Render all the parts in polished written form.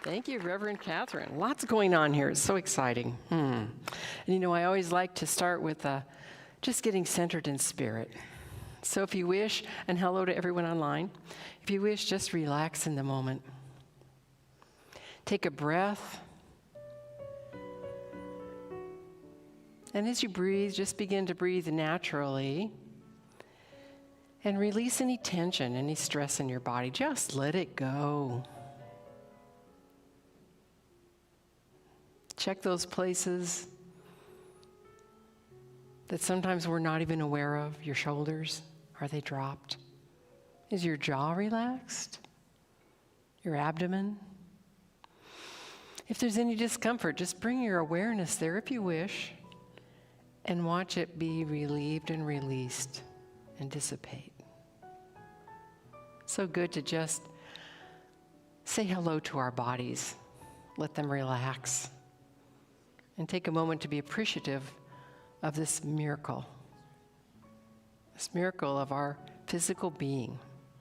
Thank you, Reverend Catherine. Lots going on here. It's so exciting. And I always like to start with just getting centered in spirit. So if you wish, and hello to everyone online, if you wish, just relax in the moment. Take a breath. And as you breathe, just begin to breathe naturally. And release any tension, any stress in your body. Just let it go. Check those places that sometimes we're not even aware of. Your shoulders, are they dropped? Is your jaw relaxed? Your abdomen? If there's any discomfort, just bring your awareness there if you wish, and watch it be relieved and released and dissipate. So good to just say hello to our bodies. Let them relax. And take a moment to be appreciative of this miracle of our physical being,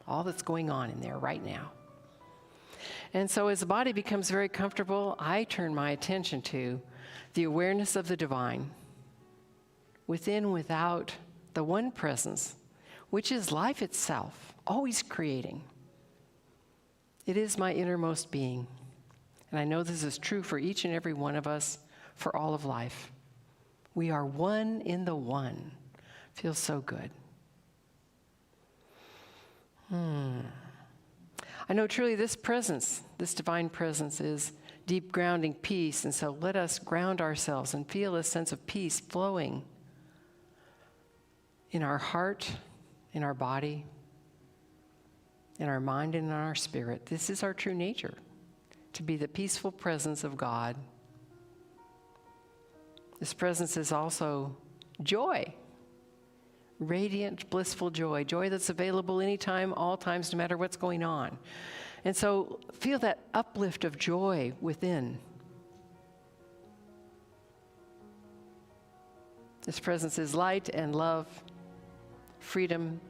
all that's going on in there right now. And so as the body becomes very comfortable, I turn my attention to the awareness of the divine, within, without, the one presence, which is life itself, always creating. It is my innermost being. And I know this is true for each and every one of us, for all of life. We are one in the one. Feels so good. I know truly this presence, this divine presence, is deep grounding peace, and so let us ground ourselves and feel a sense of peace flowing in our heart, in our body, in our mind, and in our spirit. This is our true nature, to be the peaceful presence of God. This presence is also joy, radiant, blissful joy, joy that's available anytime, all times, no matter what's going on. And so feel that uplift of joy within. This presence is light and love, freedom,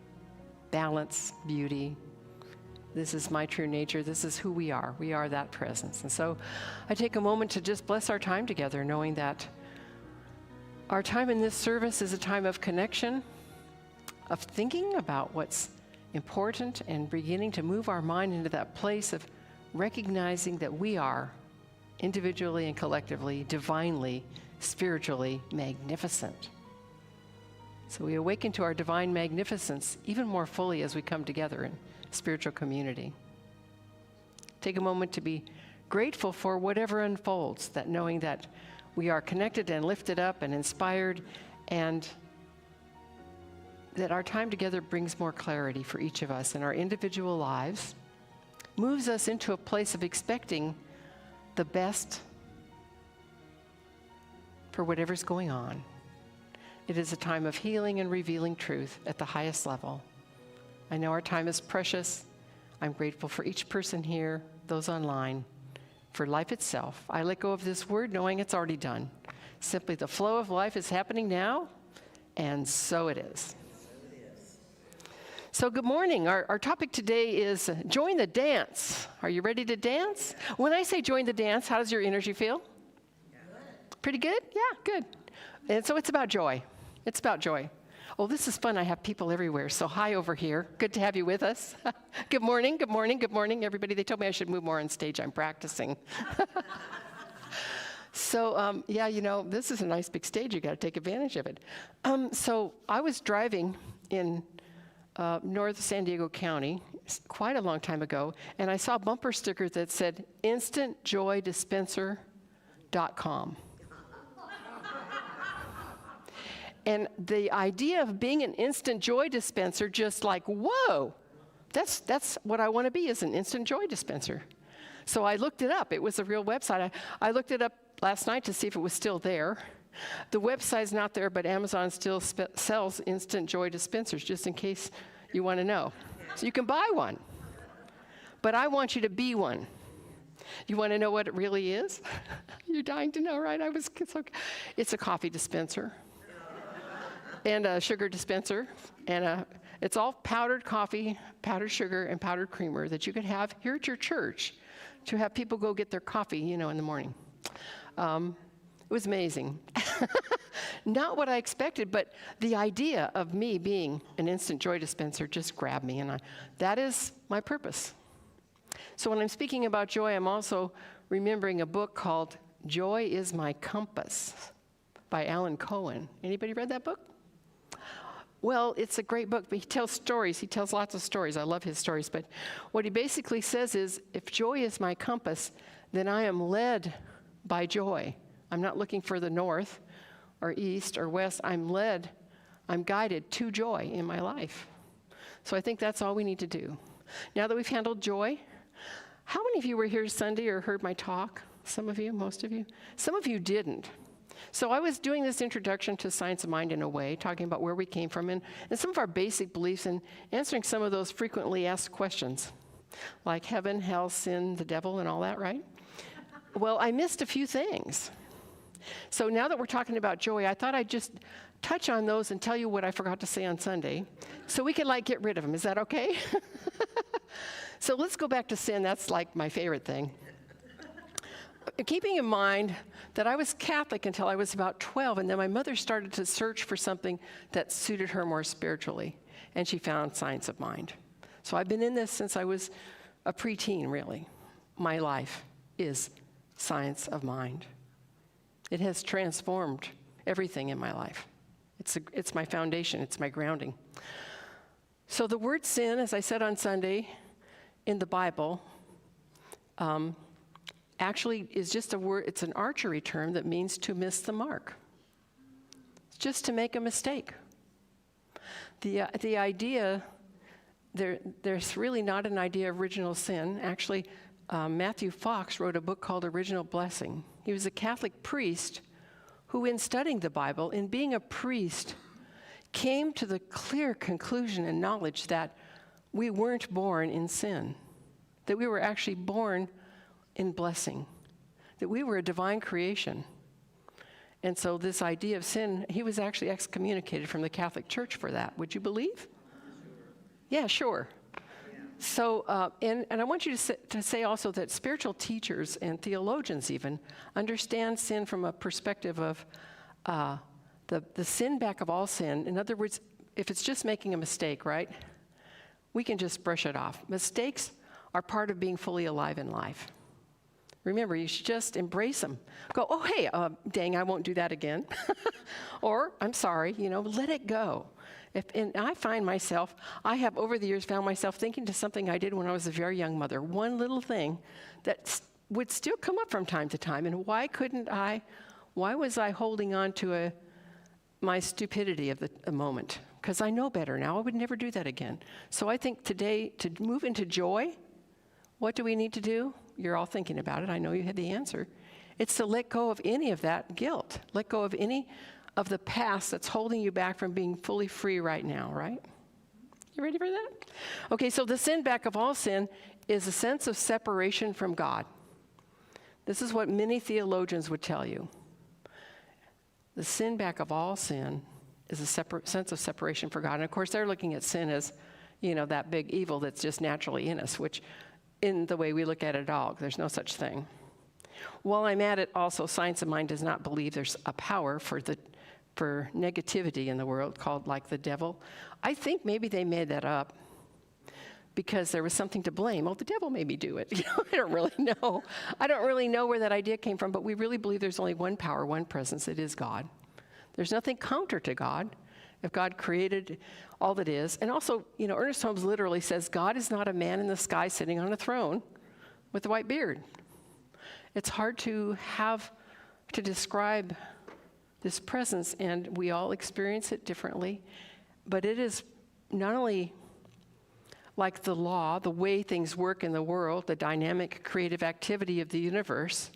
balance, beauty. This is my true nature. This is who we are. We are that presence. And so I take a moment to just bless our time together, knowing that our time in this service is a time of connection, of thinking about what's important, and beginning to move our mind into that place of recognizing that we are individually and collectively, divinely, spiritually magnificent. So we awaken to our divine magnificence even more fully as we come together in spiritual community. Take a moment to be grateful for whatever unfolds, that knowing that we are connected and lifted up and inspired, and that our time together brings more clarity for each of us in our individual lives, moves us into a place of expecting the best for whatever's going on. It is a time of healing and revealing truth at the highest level. I know our time is precious. I'm grateful for each person here, those online, for life itself. I let go of this word knowing it's already done. Simply the flow of life is happening now, and so it is. So good morning. Our topic today is join the dance. Are you ready to dance? When I say join the dance, how does your energy feel? Pretty good? Yeah, good. And so it's about joy. It's about joy. Oh, this is fun. I have people everywhere. So hi over here. Good to have you with us. Good morning, good morning, good morning, everybody. They told me I should move more on stage. I'm practicing. So, this is a nice big stage. You got to take advantage of it. So I was driving in North San Diego County quite a long time ago, and I saw a bumper sticker that said instantjoydispenser.com. And the idea of being an instant joy dispenser, just like, whoa, that's what I want to be, is an instant joy dispenser. So I looked it up. It was a real website. I looked it up last night to see if it was still there. The website's not there, but Amazon still sells instant joy dispensers, just in case you want to know. So you can buy one. But I want you to be one. You want to know what it really is? You're dying to know, right? It's a coffee dispenser. And a sugar dispenser, and it's all powdered coffee, powdered sugar, and powdered creamer that you could have here at your church to have people go get their coffee, in the morning. It was amazing. Not what I expected, but the idea of me being an instant joy dispenser just grabbed me, and that is my purpose. So when I'm speaking about joy, I'm also remembering a book called Joy is My Compass by Alan Cohen. Anybody read that book? Well, it's a great book, but he tells stories. He tells lots of stories. I love his stories. But what he basically says is, if joy is my compass, then I am led by joy. I'm not looking for the north or east or west. I'm guided to joy in my life. So I think that's all we need to do. Now that we've handled joy, how many of you were here Sunday or heard my talk? Some of you, most of you? Some of you didn't. So I was doing this introduction to Science of Mind in a way, talking about where we came from and some of our basic beliefs and answering some of those frequently asked questions, like heaven, hell, sin, the devil, and all that, right? Well, I missed a few things. So now that we're talking about joy, I thought I'd just touch on those and tell you what I forgot to say on Sunday, so we could get rid of them. Is that okay? So let's go back to sin. That's my favorite thing. Keeping in mind that I was Catholic until I was about 12, and then my mother started to search for something that suited her more spiritually, and she found Science of Mind. So I've been in this since I was a preteen, really. My life is Science of Mind. It has transformed everything in my life. It's my foundation. It's my grounding. So the word sin, as I said on Sunday, in the Bible, actually is just a word. It's an archery term that means to miss the mark. It's just to make a mistake. The idea, there's really not an idea of original sin. Actually, Matthew Fox wrote a book called Original Blessing. He was a Catholic priest who, in studying the Bible, in being a priest, came to the clear conclusion and knowledge that we weren't born in sin, that we were actually born in blessing, that we were a divine creation. And so this idea of sin, he was actually excommunicated from the Catholic Church for that. Would you believe? Sure. Yeah, sure. Yeah. So, and I want you to say also that spiritual teachers and theologians even understand sin from a perspective of the sin back of all sin. In other words, if it's just making a mistake, right, we can just brush it off. Mistakes are part of being fully alive in life. Remember, you should just embrace them. Go, oh, hey, dang, I won't do that again. Or, I'm sorry, let it go. And I find myself, I have over the years found myself thinking to something I did when I was a very young mother, one little thing that would still come up from time to time. And why was I holding on to my stupidity of the moment? Because I know better now. I would never do that again. So I think today, to move into joy, what do we need to do? You're all thinking about it. I know you had the answer. It's to let go of any of that guilt. Let go of any of the past that's holding you back from being fully free right now, right? You ready for that? Okay, so the sin back of all sin is a sense of separation from God. This is what many theologians would tell you. The sin back of all sin is a sense of separation from God. And of course, they're looking at sin as, that big evil that's just naturally in us, which in the way we look at it all, there's no such thing. While I'm at it, also, Science of Mind does not believe there's a power for negativity in the world called the devil. I think maybe they made that up because there was something to blame. Oh, the devil made me do it. I don't really know. I don't really know where that idea came from, but we really believe there's only one power, one presence. It is God. There's nothing counter to God. If God created all that is. And also, Ernest Holmes literally says, God is not a man in the sky sitting on a throne with a white beard. It's hard to describe this presence, and we all experience it differently. But it is not only like the law, the way things work in the world, the dynamic creative activity of the universe,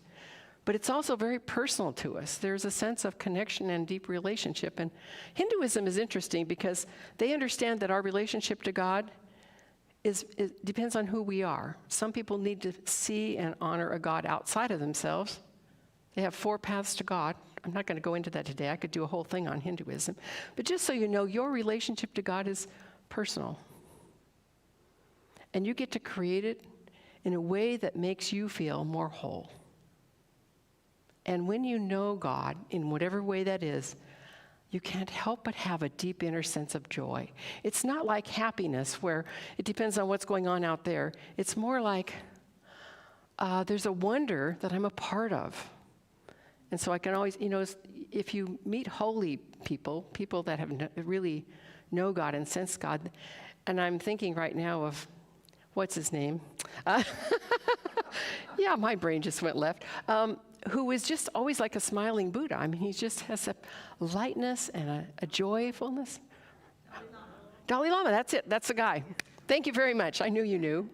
but it's also very personal to us. There's a sense of connection and deep relationship. And Hinduism is interesting because they understand that our relationship to God depends on who we are. Some people need to see and honor a God outside of themselves. They have 4 paths to God. I'm not going to go into that today. I could do a whole thing on Hinduism. But just so you know, your relationship to God is personal. And you get to create it in a way that makes you feel more whole. And when you know God, in whatever way that is, you can't help but have a deep inner sense of joy. It's not like happiness where it depends on what's going on out there. It's more like there's a wonder that I'm a part of. And so I can always, if you meet holy people, people that have really know God and sense God, and I'm thinking right now of, what's his name? Yeah, my brain just went left. Who is just always like a smiling Buddha. I mean, he just has a lightness and a joyfulness. Dalai Lama, that's it. That's the guy. Thank you very much. I knew you knew.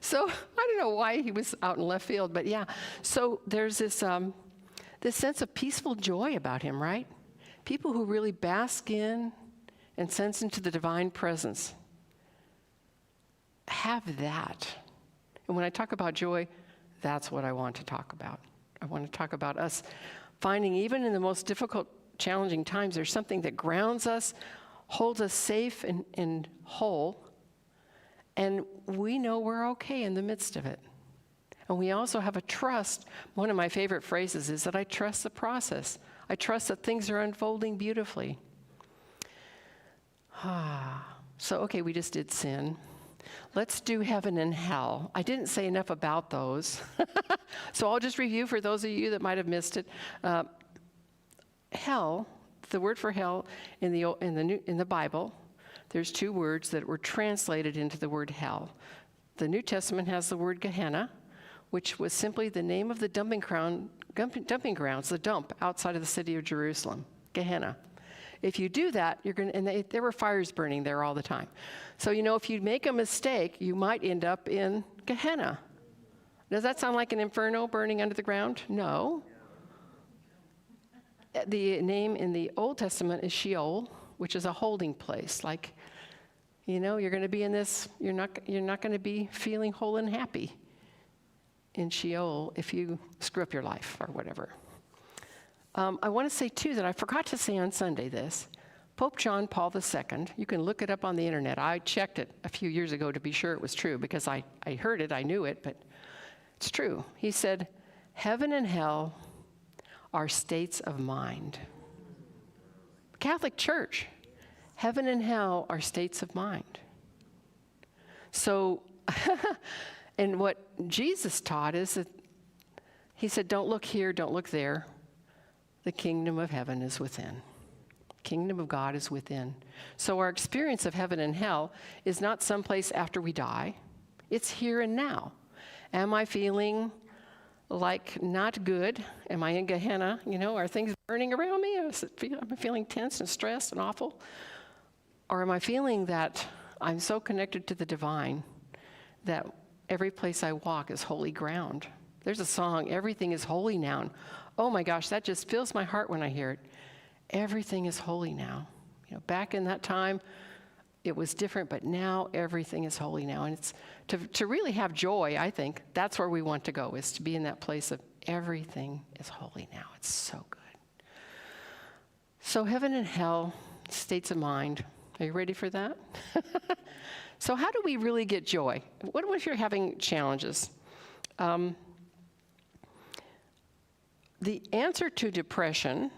So I don't know why he was out in left field, but yeah. So there's this sense of peaceful joy about him, right? People who really bask in and sense into the divine presence have that. And when I talk about joy, that's what I want to talk about. I want to talk about us finding, even in the most difficult, challenging times, there's something that grounds us, holds us safe and whole, and we know we're okay in the midst of it. And we also have a trust. One of my favorite phrases is that I trust the process. I trust that things are unfolding beautifully. So, okay, we just did sin. Let's do heaven and hell. I didn't say enough about those. So I'll just review for those of you that might have missed it. Hell, the word for hell in the Bible, there's two words that were translated into the word hell. The New Testament has the word Gehenna, which was simply the name of the dumping grounds, the dump outside of the city of Jerusalem, Gehenna. If you do that, you're going to, and there were fires burning there all the time. So, if you make a mistake, you might end up in Gehenna. Does that sound like an inferno burning under the ground? No. The name in the Old Testament is Sheol, which is a holding place. Like, you're going to be in this, you're not going to be feeling whole and happy in Sheol if you screw up your life or whatever. I want to say, too, that I forgot to say on Sunday this. Pope John Paul II, you can look it up on the internet. I checked it a few years ago to be sure it was true because I heard it, I knew it, but it's true. He said, heaven and hell are states of mind. Catholic Church, heaven and hell are states of mind. So, and what Jesus taught is that he said, don't look here, don't look there. The kingdom of heaven is within. Kingdom of God is within. So our experience of heaven and hell is not someplace after we die. It's here and now. Am I feeling like not good? Am I in Gehenna? Are things burning around me? Am I feeling tense and stressed and awful? Or am I feeling that I'm so connected to the divine that every place I walk is holy ground? There's a song, Everything is Holy Now. Oh my gosh, that just fills my heart when I hear it. Everything is holy now. Back in that time, it was different, but now everything is holy now. And it's to really have joy, I think, that's where we want to go, is to be in that place of everything is holy now. It's so good. So heaven and hell, states of mind. Are you ready for that? So how do we really get joy? What if you're having challenges? The answer to depression,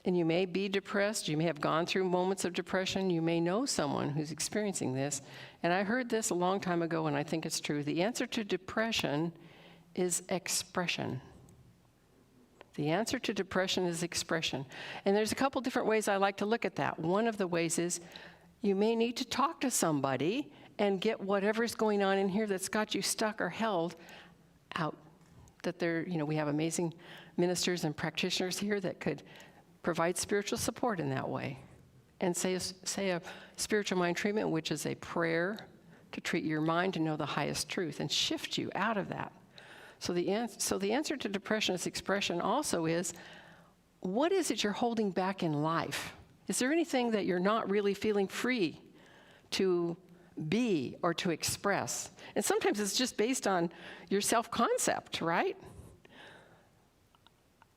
and you may be depressed, you may have gone through moments of depression, you may know someone who's experiencing this, and I heard this a long time ago and I think it's true. The answer to depression is expression. The answer to depression is expression. And there's a couple different ways I like to look at that. One of the ways is you may need to talk to somebody and get whatever's going on in here that's got you stuck or held out. That we have amazing ministers and practitioners here that could provide spiritual support in that way. And say a spiritual mind treatment, which is a prayer to treat your mind to know the highest truth and shift you out of that. So the answer to depression is expression also is, what is it you're holding back in life? Is there anything that you're not really feeling free to be or to express? And sometimes it's just based on your self-concept, right?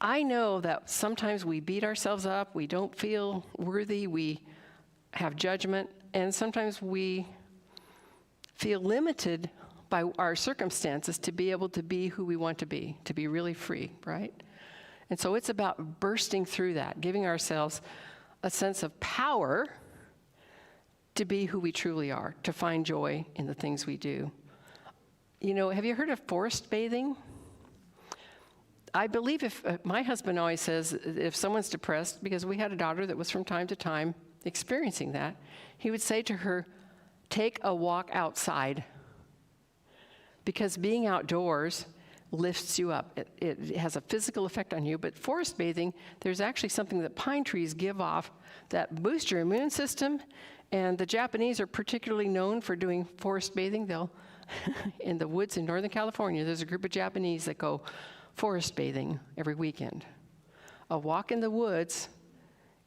I know that sometimes we beat ourselves up, we don't feel worthy, we have judgment, and sometimes we feel limited by our circumstances to be able to be who we want to be really free, right? And so it's about bursting through that, giving ourselves a sense of power to be who we truly are, to find joy in the things we do. You know, have you heard of forest bathing? I believe my husband always says if someone's depressed, because we had a daughter that was from time to time experiencing that, he would say to her, take a walk outside. Because being outdoors lifts you up. It has a physical effect on you, but forest bathing, there's actually something that pine trees give off that boosts your immune system, and the Japanese are particularly known for doing forest bathing. They'll, in the woods in Northern California, there's a group of Japanese that go forest bathing every weekend. A walk in the woods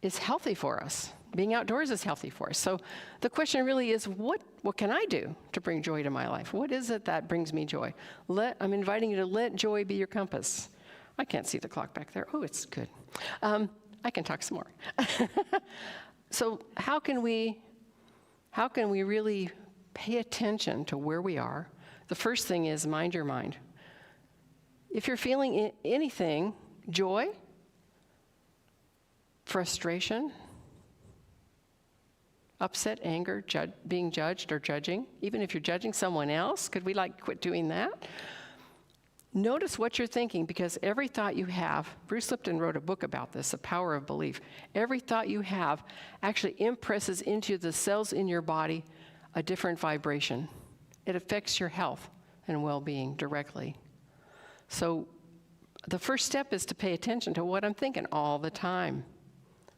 is healthy for us. Being outdoors is healthy for us. So the question really is, what can I do to bring joy to my life? What is it that brings me joy? I'm inviting you to let joy be your compass. I can't see the clock back there. Oh, it's good. I can talk some more. So how can we really pay attention to where we are? The first thing is mind your mind. If you're feeling anything, joy, frustration, upset, anger, being judged or judging, even if you're judging someone else, could we quit doing that? Notice what you're thinking, because every thought you have, Bruce Lipton wrote a book about this, The Power of Belief. Every thought you have actually impresses into the cells in your body a different vibration. It affects your health and well-being directly. So the first step is to pay attention to what I'm thinking all the time.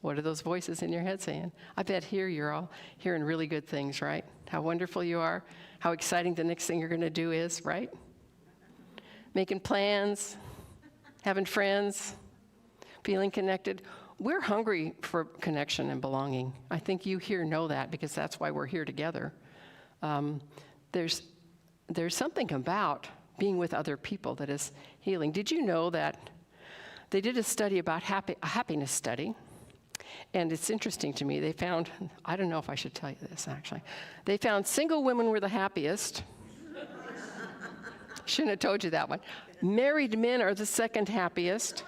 What are those voices in your head saying? I bet here you're all hearing really good things, right? How wonderful you are, how exciting the next thing you're going to do is, right? Making plans, having friends, feeling connected. We're hungry for connection and belonging. I think you here know that, because that's why we're here together. There's something about being with other people that is healing. Did you know that they did a study about a happiness study? And it's interesting to me. They found, I don't know if I should tell you this, actually. They found single women were the happiest. Shouldn't have told you that one. Married men are the second happiest.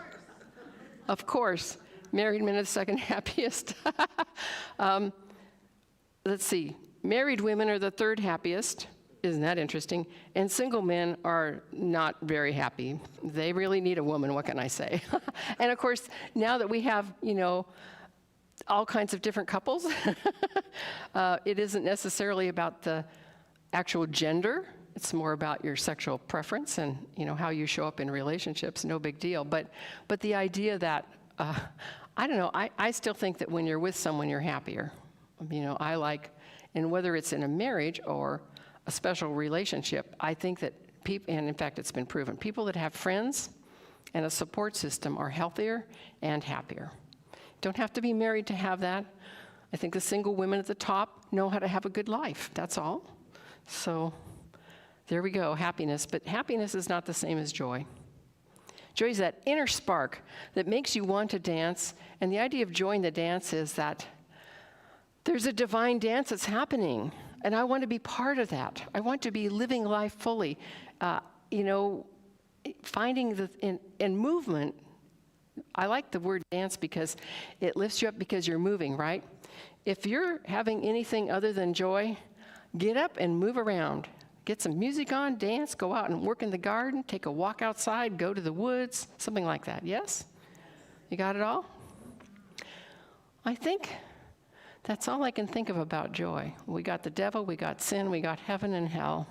Of course, married men are the second happiest. Let's see. Married women are the third happiest. Isn't that interesting? And single men are not very happy. They really need a woman, what can I say? And of course, now that we have, all kinds of different couples, it isn't necessarily about the actual gender. It's more about your sexual preference and, how you show up in relationships. No big deal. But the idea that, I don't know, I still think that when you're with someone, you're happier. And whether it's in a marriage or a special relationship, I think that people, and in fact it's been proven, people that have friends and a support system are healthier and happier. Don't have to be married to have that. I think the single women at the top know how to have a good life, that's all. So there we go, happiness. But happiness is not the same as joy. Joy is that inner spark that makes you want to dance, and the idea of joy in the dance is that there's a divine dance that's happening, and I want to be part of that. I want to be living life fully. Finding in movement, I like the word dance because it lifts you up because you're moving, right? If you're having anything other than joy, get up and move around. Get some music on, dance, go out and work in the garden, take a walk outside, go to the woods, something like that. Yes? You got it all? I think that's all I can think of about joy. We got the devil, we got sin, we got heaven and hell.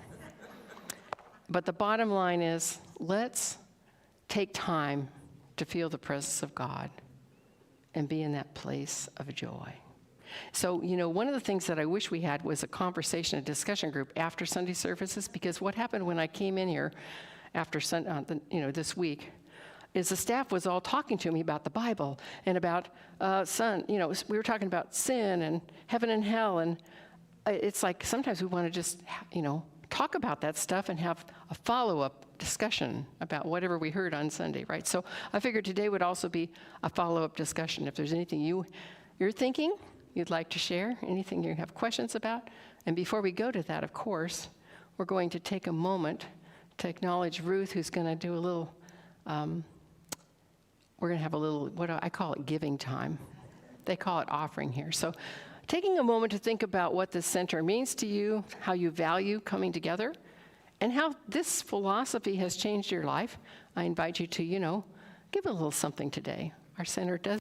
But the bottom line is, let's take time to feel the presence of God and be in that place of joy. So, one of the things that I wish we had was a conversation, a discussion group after Sunday services, because what happened when I came in here after this week is the staff was all talking to me about the Bible and about we were talking about sin and heaven and hell, and it's like sometimes we want to just, talk about that stuff and have a follow-up discussion about whatever we heard on Sunday, right? So I figured today would also be a follow-up discussion. If there's anything you're thinking, you'd like to share, anything you have questions about. And before we go to that, of course, we're going to take a moment to acknowledge Ruth, who's going to do a little, we're going to have a little, I call it giving time. They call it offering here. So taking a moment to think about what this center means to you, how you value coming together, and how this philosophy has changed your life. I invite you to, give a little something today. Our center does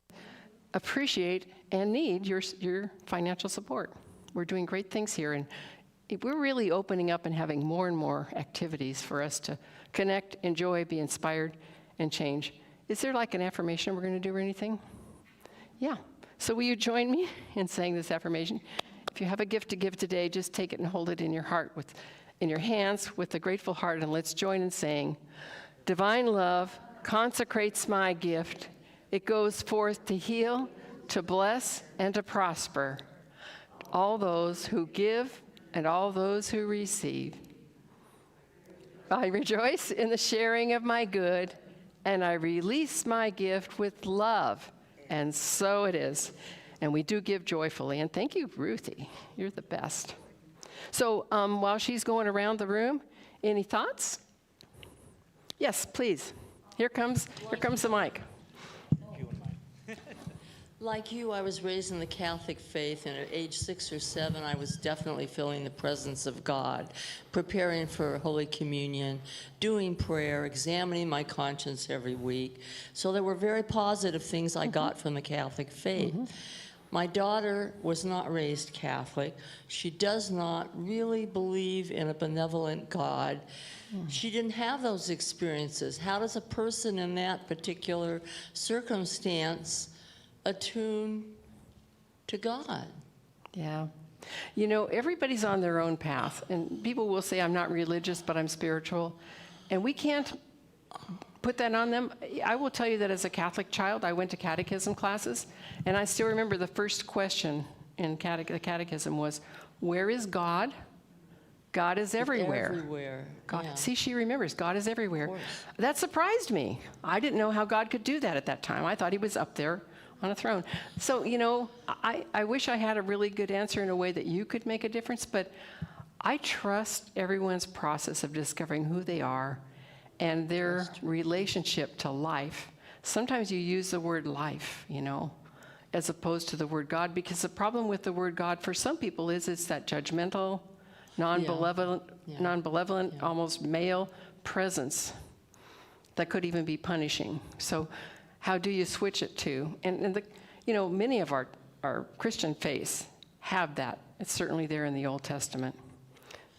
appreciate and need your financial support. We're doing great things here, and we're really opening up and having more and more activities for us to connect, enjoy, be inspired, and change. Is there like an affirmation we're going to do or anything? Yeah. So will you join me in saying this affirmation? If you have a gift to give today, just take it and hold it in your heart, in your hands with a grateful heart, and let's join in saying, divine love consecrates my gift. It goes forth to heal, to bless, and to prosper all those who give and all those who receive. I rejoice in the sharing of my good, and I release my gift with love. And so it is. And we do give joyfully. And thank you, Ruthie. You're the best. So while she's going around the room, any thoughts? Yes, please. Here comes the mic. Like you, I was raised in the Catholic faith, and at age 6 or 7, I was definitely feeling the presence of God, preparing for Holy Communion, doing prayer, examining my conscience every week. So there were very positive things I got from the Catholic faith. My daughter was not raised Catholic. She does not really believe in a benevolent God. She didn't have those experiences. How does a person in that particular circumstance attune to God? Yeah. Everybody's on their own path, and people will say, I'm not religious, but I'm spiritual, and we can't put that on them. I will tell you that as a Catholic child, I went to catechism classes, and I still remember the first question in the catechism was, where is God? God is everywhere. Everywhere. God, yeah. See, she remembers, God is everywhere. Of course. That surprised me. I didn't know how God could do that at that time. I thought he was up there on a throne. So, I wish I had a really good answer in a way that you could make a difference, but I trust everyone's process of discovering who they are and their relationship to life. Sometimes you use the word life, as opposed to the word God, because the problem with the word God for some people is it's that judgmental, non-benevolent, almost male presence that could even be punishing. So how do you switch it to? And many of our Christian faiths have that. It's certainly there in the Old Testament.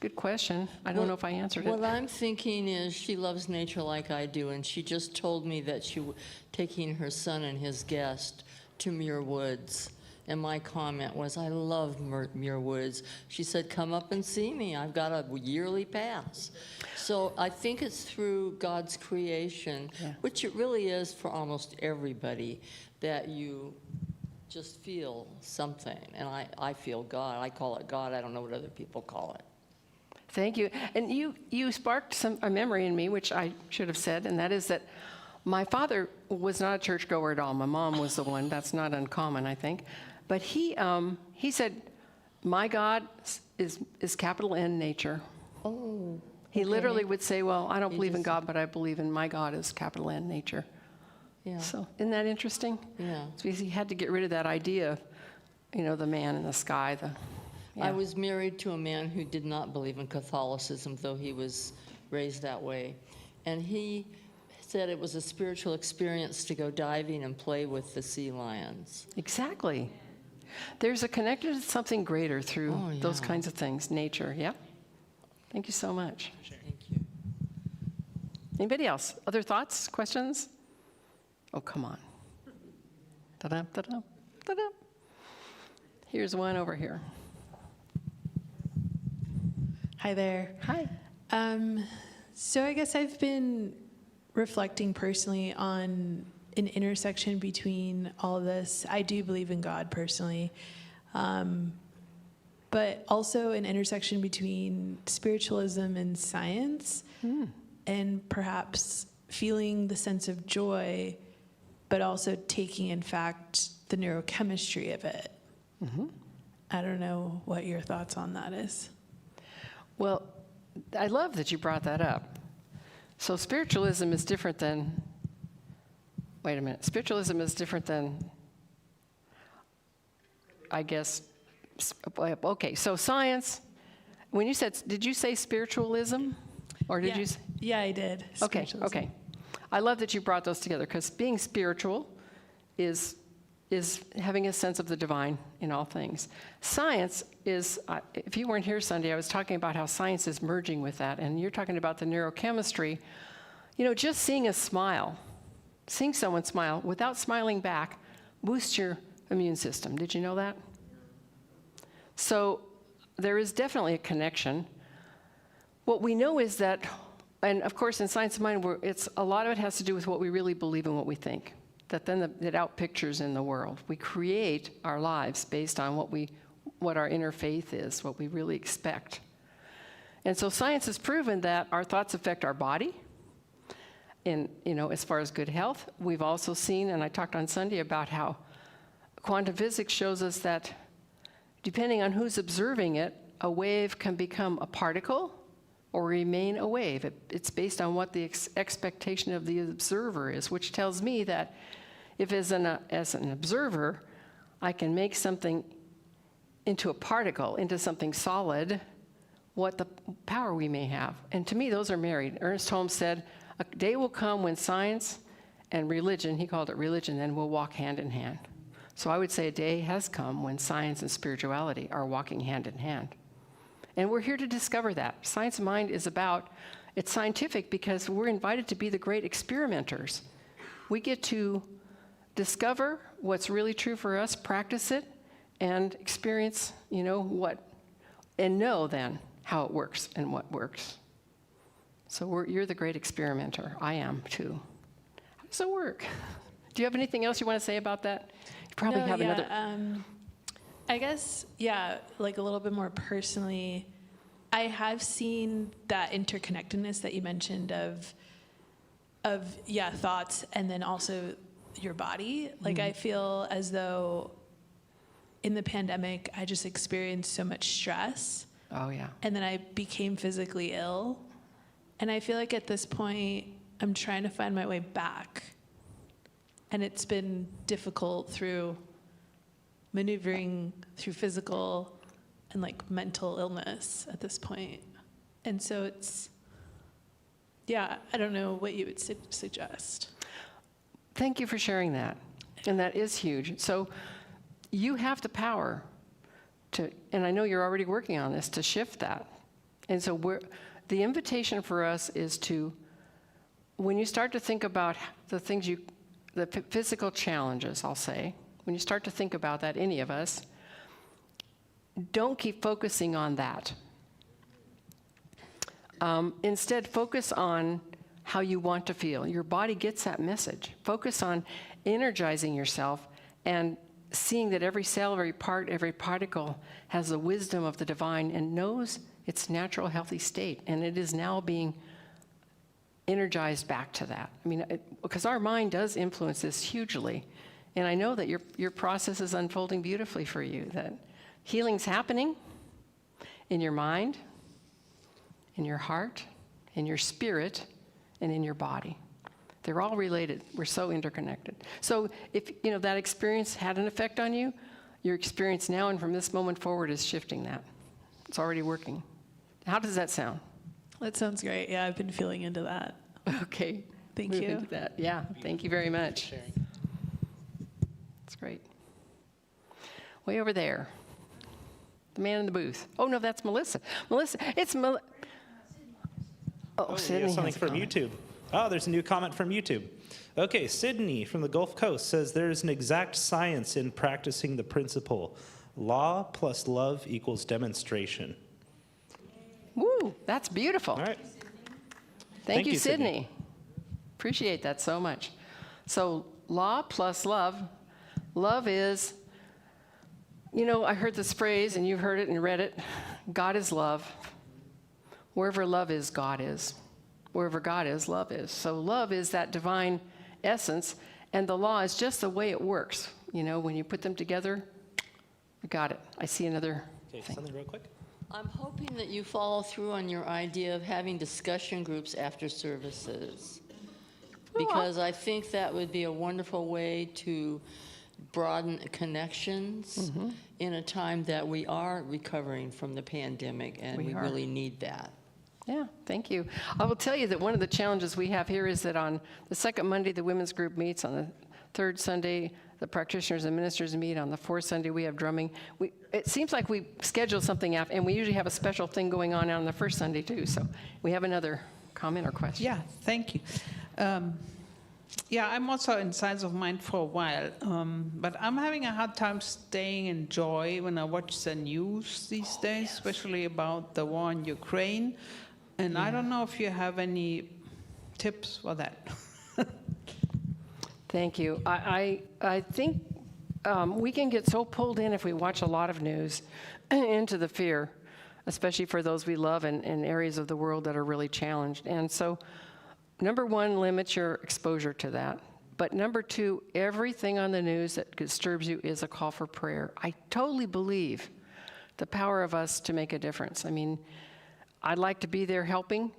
Good question. I don't know if I answered it. What I'm thinking is she loves nature like I do, and she just told me that she was taking her son and his guest to Muir Woods. And my comment was, I love Muir Woods. She said, come up and see me. I've got a yearly pass. So I think it's through God's creation, which it really is for almost everybody, that you just feel something. And I feel God. I call it God. I don't know what other people call it. Thank you. And you sparked a memory in me, which I should have said, and that is that my father was not a churchgoer at all. My mom was the one. That's not uncommon, I think. But he said, my God is capital N nature. Oh. He literally would say, well, I don't believe in God, but I believe in my God is capital N nature. Yeah. So isn't that interesting? Yeah. So he had to get rid of that idea of, the man in the sky. I was married to a man who did not believe in Catholicism, though he was raised that way. And he said it was a spiritual experience to go diving and play with the sea lions. Exactly. There's a connection to something greater through those kinds of things, nature. Yeah. Thank you so much. Thank you. Anybody else? Other thoughts, questions? Oh, come on. Ta-da, ta-da, ta-da. Here's one over here. Hi there. Hi. So I guess I've been reflecting personally on an intersection between all of this. I do believe in God personally, but also an intersection between spiritualism and science, and perhaps feeling the sense of joy, but also taking, in fact, the neurochemistry of it. I don't know what your thoughts on that is. Well, I love that you brought that up. So spiritualism is different than, wait a minute, spiritualism is different than, I guess, okay, so science, when you said, did you say spiritualism? Or did yeah. you? Yeah, I did. Okay, Spiritualism. okay. I love that you brought those together, because being spiritual is having a sense of the divine in all things. Science is, if you weren't here Sunday, I was talking about how science is merging with that, and you're talking about the neurochemistry. You know, just seeing a smile, seeing someone smile without smiling back boosts your immune system. Did you know that? So there is definitely a connection. What we know is that, and of course in Science of Mind, a lot of it has to do with what we really believe and what we think. That then it outpictures in the world. We create our lives based on what our inner faith is, what we really expect. And so science has proven that our thoughts affect our body, as far as good health. We've also seen, and I talked on Sunday about how quantum physics shows us that depending on who's observing it, a wave can become a particle or remain a wave. It's based on what the expectation of the observer is, which tells me that if as an observer, I can make something into a particle, into something solid, what the power we may have. And to me, those are married. Ernest Holmes said, a day will come when science and religion, he called it religion, then will walk hand in hand. So I would say a day has come when science and spirituality are walking hand in hand. And we're here to discover that. Science of Mind is it's scientific because we're invited to be the great experimenters. We get to discover what's really true for us, practice it, and experience, and know then how it works and what works. So you're the great experimenter. I am too. How does it work? Do you have anything else you want to say about that? You probably have another. I guess, like a little bit more personally, I have seen that interconnectedness that you mentioned of thoughts and then also your body. Like I feel as though in the pandemic, I just experienced so much stress. Oh, yeah. And then I became physically ill. And I feel like at this point, I'm trying to find my way back. And it's been difficult through maneuvering through physical and like mental illness at this point. And so it's, I don't know what you would suggest. Thank you for sharing that. And that is huge. So you have the power to, and I know you're already working on this, to shift that. And so the invitation for us is to, when you start to think about the physical challenges, I'll say, when you start to think about that, any of us, don't keep focusing on that. Instead, focus on how you want to feel. Your body gets that message. Focus on energizing yourself and seeing that every cell, every part, every particle has the wisdom of the divine and knows its natural, healthy state. And it is now being energized back to that. I mean, because our mind does influence this hugely. And I know that your process is unfolding beautifully for you, that healing's happening in your mind, in your heart, in your spirit, and in your body. They're all related. We're so interconnected. So if that experience had an effect on you, your experience now and from this moment forward is shifting that. It's already working. How does that sound? That sounds great. Yeah, I've been feeling into that. Okay. Thank Move you. into that. Yeah, thank you very much. That's great. Way over there. The man in the booth. Oh, no, that's Melissa. It's Melissa. Oh, we have something from YouTube. Oh, there's a new comment from YouTube. Okay, Sydney from the Gulf Coast says there's an exact science in practicing the principle. Law plus love equals demonstration. Woo, that's beautiful. All right. Thank you, Sydney. Appreciate that so much. So law plus love. Love is, I heard this phrase, and you've heard it and read it. God is love. Wherever love is, God is. Wherever God is, love is. So love is that divine essence, and the law is just the way it works. When you put them together, you got it. I see another Okay, thing. something real quick. I'm hoping that you follow through on your idea of having discussion groups after services, because I think that would be a wonderful way to broaden connections in a time that we are recovering from the pandemic, and we really need that. Yeah, thank you. I will tell you that one of the challenges we have here is that on the second Monday, the women's group meets. On the third Sunday, the practitioners and ministers meet. On the fourth Sunday, we have drumming. It seems like we schedule something out, and we usually have a special thing going on the first Sunday, too. So we have another comment or question. Yeah, thank you. Yeah, I'm also in Signs of Mind for a while, but I'm having a hard time staying in joy when I watch the news these days, especially about the war in Ukraine. And I don't know if you have any tips for that. Thank you. I think we can get so pulled in if we watch a lot of news into the fear, especially for those we love in areas of the world that are really challenged. And so, number one, limit your exposure to that. But number two, everything on the news that disturbs you is a call for prayer. I totally believe the power of us to make a difference. I mean, I'd like to be there helping,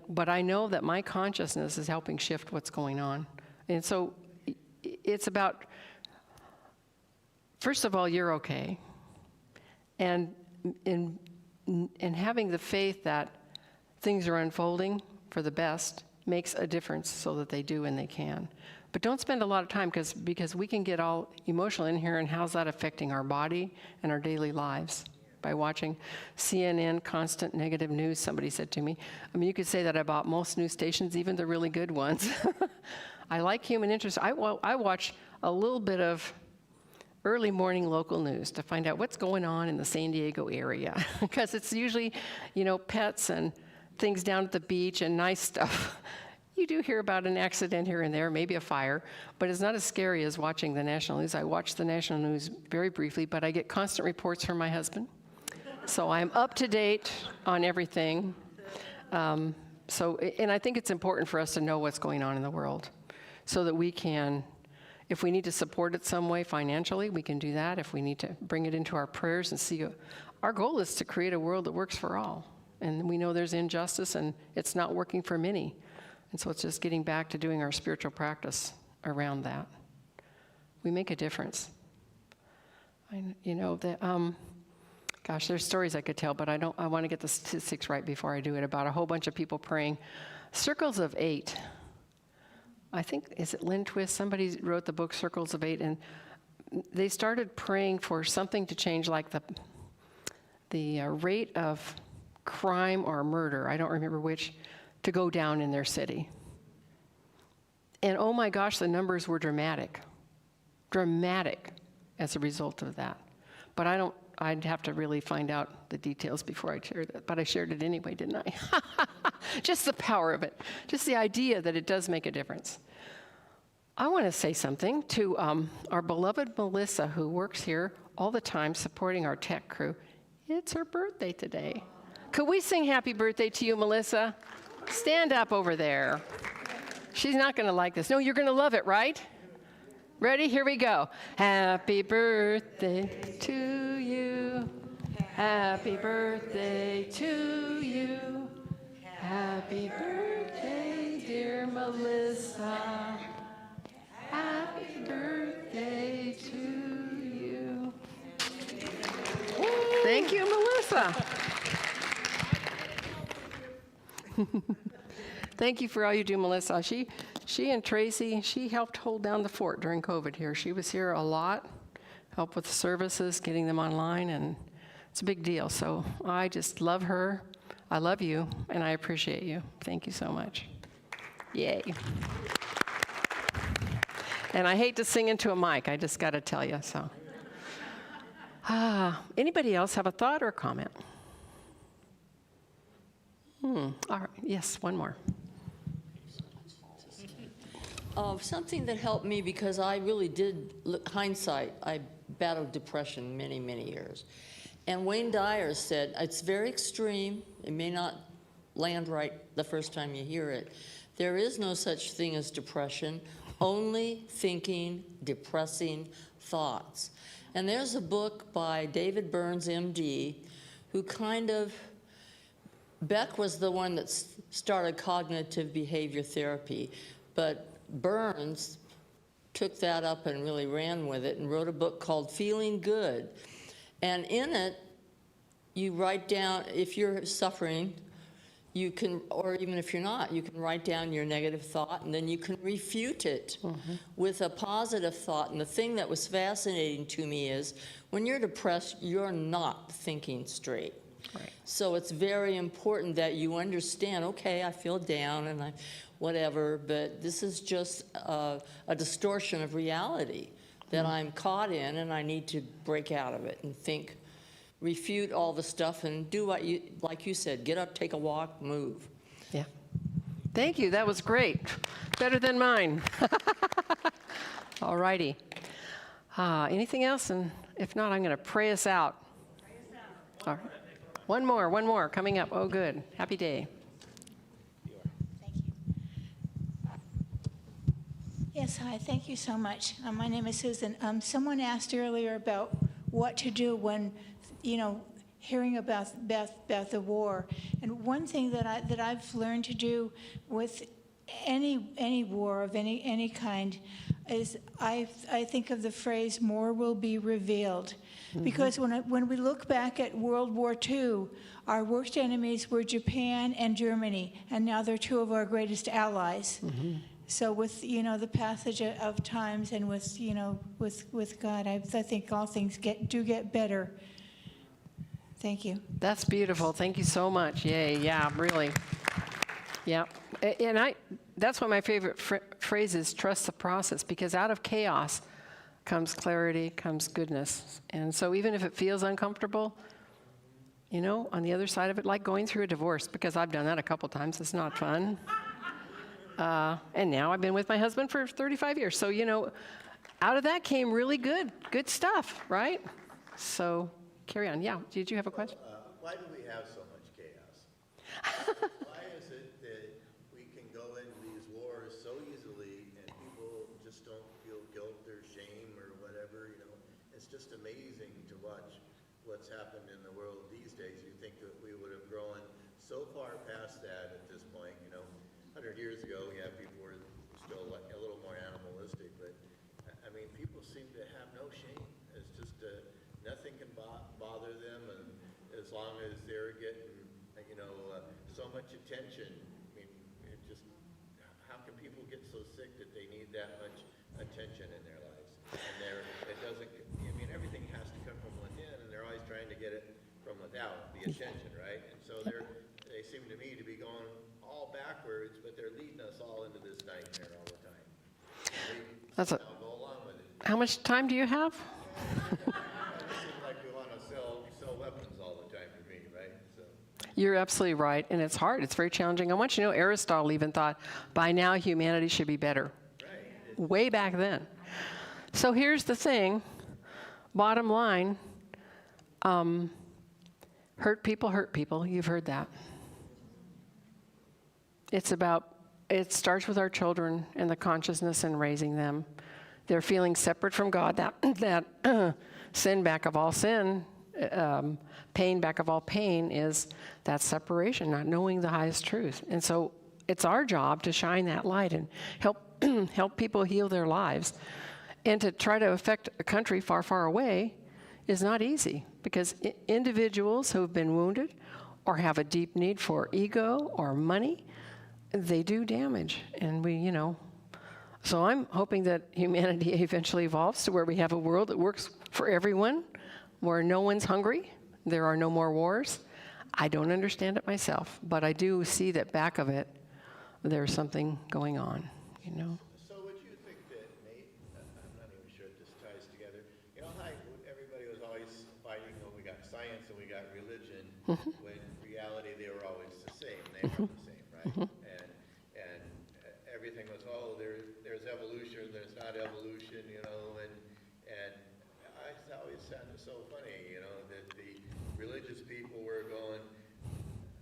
but I know that my consciousness is helping shift what's going on. And so it's about, first of all, you're okay. And in having the faith that things are unfolding for the best makes a difference so that they do and they can. But don't spend a lot of time because we can get all emotional in here, and how's that affecting our body and our daily lives? By watching CNN, constant negative news, somebody said to me. I mean, you could say that about most news stations, even the really good ones. I like human interest. I watch a little bit of early morning local news to find out what's going on in the San Diego area, because it's usually, pets and things down at the beach and nice stuff. You do hear about an accident here and there, maybe a fire, but it's not as scary as watching the national news. I watch the national news very briefly, but I get constant reports from my husband. So I'm up to date on everything. And I think it's important for us to know what's going on in the world so that we can, if we need to support it some way financially, we can do that. If we need to bring it into our prayers and see, our goal is to create a world that works for all. And we know there's injustice and it's not working for many. And so it's just getting back to doing our spiritual practice around that. We make a difference. Gosh, there's stories I could tell, but I want to get the statistics right before I do it, about a whole bunch of people praying. Circles of 8. I think, is it Lynn Twist? Somebody wrote the book Circles of 8, and they started praying for something to change, like the rate of crime or murder, I don't remember which, to go down in their city. And oh my gosh, the numbers were dramatic as a result of that. But I'd have to really find out the details before I shared it, but I shared it anyway, didn't I? Just the power of it, just the idea that it does make a difference. I want to say something to our beloved Melissa, who works here all the time supporting our tech crew. It's her birthday today. Could we sing happy birthday to you, Melissa? Stand up over there. She's not going to like this. No, you're going to love it, right? Ready? Here we go. Happy birthday to you. Happy birthday to you. Happy birthday, dear Melissa. Happy birthday to you. Thank you, Melissa. Thank you for all you do, Melissa. She and Tracy, she helped hold down the fort during COVID here. She was here a lot, helped with the services, getting them online, and it's a big deal. So I just love her. I love you, and I appreciate you. Thank you so much. Yay. And I hate to sing into a mic, I just got to tell you, so. Anybody else have a thought or a comment? All right, yes, one more. Something that helped me, because I really did, hindsight, I battled depression many, many years. And Wayne Dyer said, it's very extreme, it may not land right the first time you hear it. There is no such thing as depression, only thinking depressing thoughts. And there's a book by David Burns, MD, who kind of, Beck was the one that started cognitive behavior therapy, but Burns took that up and really ran with it and wrote a book called Feeling Good. And in it, you write down, if you're suffering, you can, or even if you're not, you can write down your negative thought, and then you can refute it with a positive thought. And the thing that was fascinating to me is, when you're depressed, you're not thinking straight. Right. So it's very important that you understand, okay, I feel down and I, whatever, but this is just a distortion of reality that I'm caught in, and I need to break out of it and think, refute all the stuff and do what you, like you said, get up, take a walk, move. Yeah. Thank you. That was great. Better than mine. All righty. Anything else? And if not, I'm going to pray us out. All right. One more coming up. Oh, good. Happy day. Thank you. Yes, hi. Thank you so much. My name is Susan. Someone asked earlier about what to do when, hearing about the war. And one thing that I've learned to do with any war of any kind is I think of the phrase "more will be revealed," because when we look back at World War II, our worst enemies were Japan and Germany, and now they're two of our greatest allies. So with the passage of times and with God, I think all things get better. Thank you. That's beautiful. Thank you so much. Yay. Yeah, really. Yeah. And that's one of my favorite phrases, is trust the process, because out of chaos comes clarity, comes goodness. And so even if it feels uncomfortable, on the other side of it, like going through a divorce, because I've done that a couple times, it's not fun. And now I've been with my husband for 35 years. So, out of that came really good stuff, right? So carry on. Yeah, did you have a question? Why do we have so much chaos? Why is it that we can go into these wars so easily and people just don't feel guilt or shame or whatever, It's just amazing to watch what's happened in the world these days. You'd think that we would have grown so far past that at this point, 100 years ago, people were still a little more animalistic, but people seem to have no shame. It's just nothing can bother them, and as long as they're getting, so much attention. How can people get so sick that they need that much attention in their lives? And everything has to come from within, and they're always trying to get it from without, the attention, right? And so they seem to me to be going all backwards, but they're leading us all into this nightmare all the time. I'll go along with it. How much time do you have? It seems like we want to sell weapons all the time for me, right? So. You're absolutely right, and it's hard. It's very challenging. I want you to know Aristotle even thought by now humanity should be better. Right. Way back then. So here's the thing. Bottom line, hurt people. You've heard that. It starts with our children and the consciousness in raising them. They're feeling separate from God, that sin back of all sin, pain back of all pain is that separation, not knowing the highest truth. And so it's our job to shine that light and help people heal their lives. And to try to affect a country far, far away is not easy, because individuals who have been wounded or have a deep need for ego or money, they do damage. And so I'm hoping that humanity eventually evolves to where we have a world that works for everyone, where no one's hungry, there are no more wars. I don't understand it myself, but I do see that back of it, there's something going on, So would you think that, Nate, I'm not even sure if this ties together, how everybody was always fighting, we got science and we got religion, when in reality they were always the same, they were the same, right? And everything was, there's evolution, there's not evolution, and I always found it so funny, that the religious people were going,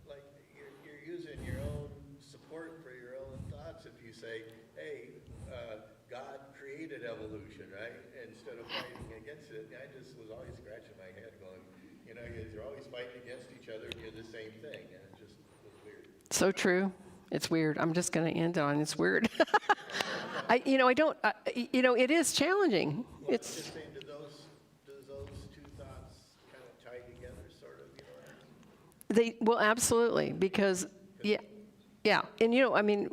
like, you're using your own support for your own thoughts if you say, hey, God created evolution, right? Instead of fighting against it. I just was always scratching my head going, They're always fighting against each other, and you're the same thing, and it just was weird. So true. It's weird. I'm just going to end on it's weird. I don't, it is challenging. Well, It's, I'm just saying, do those two thoughts kind of tie together, sort of, you know what I mean? well, absolutely, because, yeah. And,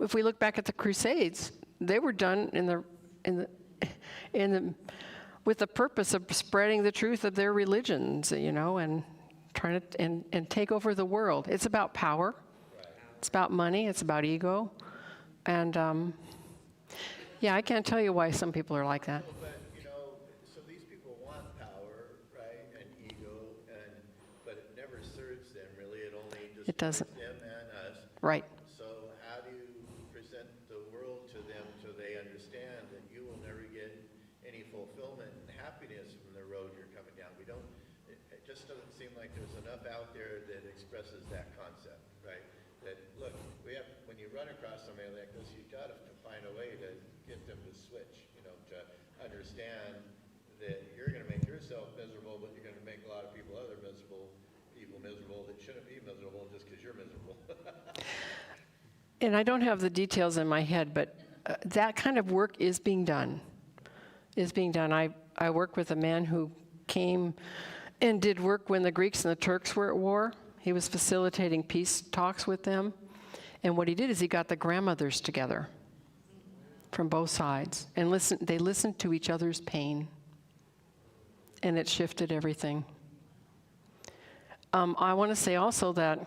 if we look back at the Crusades, they were done with the purpose of spreading the truth of their religions, and trying to, and take over the world. It's about power. It's about money. It's about ego. And, I can't tell you why some people are like that. But, so these people want power, right, and ego, but it never serves them, really. It only It doesn't. destroys them and us. Right. So how do you present the world to them so they understand that you will never get any fulfillment and happiness from the road you're coming down? It just doesn't seem like there's enough out there that expresses that concept, right? That, look, when you run across somebody like this, you've got to find a way to get them to switch, to understand that you're going to make yourself miserable, but you're going to make a lot of people miserable that shouldn't be miserable just because you're miserable. And I don't have the details in my head, but that kind of work is being done. I work with a man who came and did work when the Greeks and the Turks were at war. He was facilitating peace talks with them. And what he did is he got the grandmothers together from both sides. And they listened to each other's pain. And it shifted everything. I want to say also that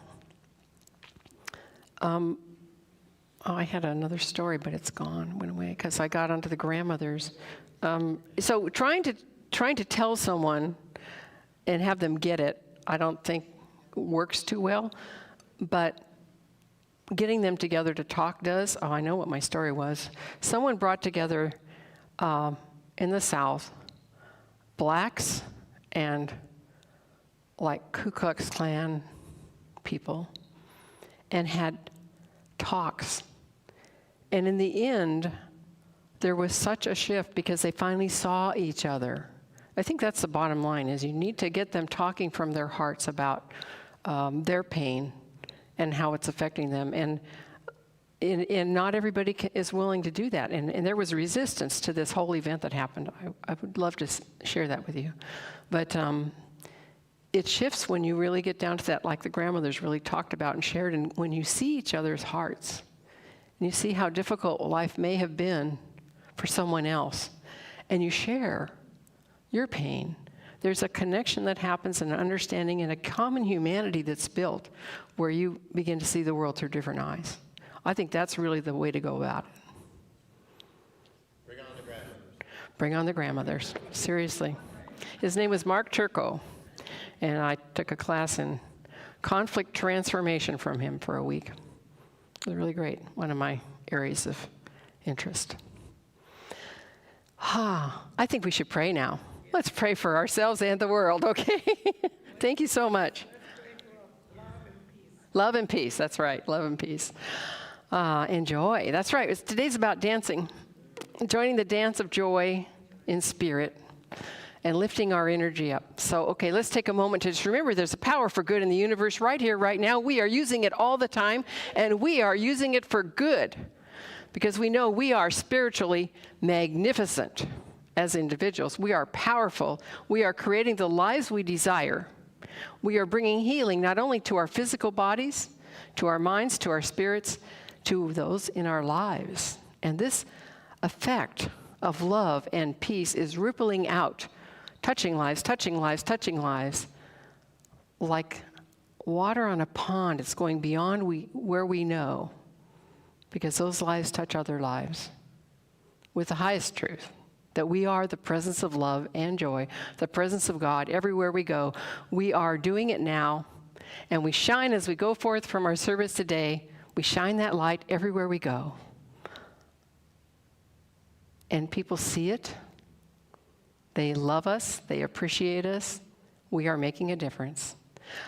I had another story, but it's gone, went away, because I got onto the grandmothers. So trying to tell someone and have them get it, I don't think works too well. But getting them together to talk does. Oh, I know what my story was. Someone brought together in the South blacks and like Ku Klux Klan people and had talks. And in the end, there was such a shift because they finally saw each other. I think that's the bottom line, is you need to get them talking from their hearts about their pain and how it's affecting them. And not everybody is willing to do that. And there was resistance to this whole event that happened. I would love to share that with you. But it shifts when you really get down to that, like the grandmothers really talked about and shared, and when you see each other's hearts, and you see how difficult life may have been for someone else, and you share your pain, there's a connection that happens, and an understanding, and a common humanity that's built where you begin to see the world through different eyes. I think that's really the way to go about it. Bring on the grandmothers. Bring on the grandmothers, seriously. His name was Mark Turco, and I took a class in conflict transformation from him for a week. It was really great, one of my areas of interest. I think we should pray now. Let's pray for ourselves and the world, okay? Thank you so much. Love and peace, that's right, love and peace. And joy, that's right. Today's about dancing, joining the dance of joy in spirit and lifting our energy up. So, okay, let's take a moment to just remember there's a power for good in the universe right here, right now. We are using it all the time, and we are using it for good because we know we are spiritually magnificent as individuals. We are powerful. We are creating the lives we desire. We are bringing healing not only to our physical bodies, to our minds, to our spirits, to those in our lives. And this effect of love and peace is rippling out, touching lives, touching lives, touching lives, like water on a pond. It's going beyond where we know, because those lives touch other lives with the highest truth, that we are the presence of love and joy, the presence of God everywhere we go. We are doing it now, and we shine as we go forth from our service today. We shine that light everywhere we go. And people see it. They love us. They appreciate us. We are making a difference.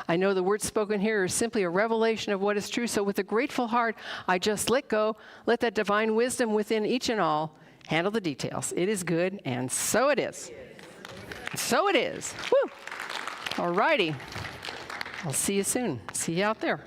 I know the words spoken here are simply a revelation of what is true. So with a grateful heart, I just let go, let that divine wisdom within each and all handle the details. It is good, and so it is. So it is. Woo! All righty. I'll see you soon. See you out there.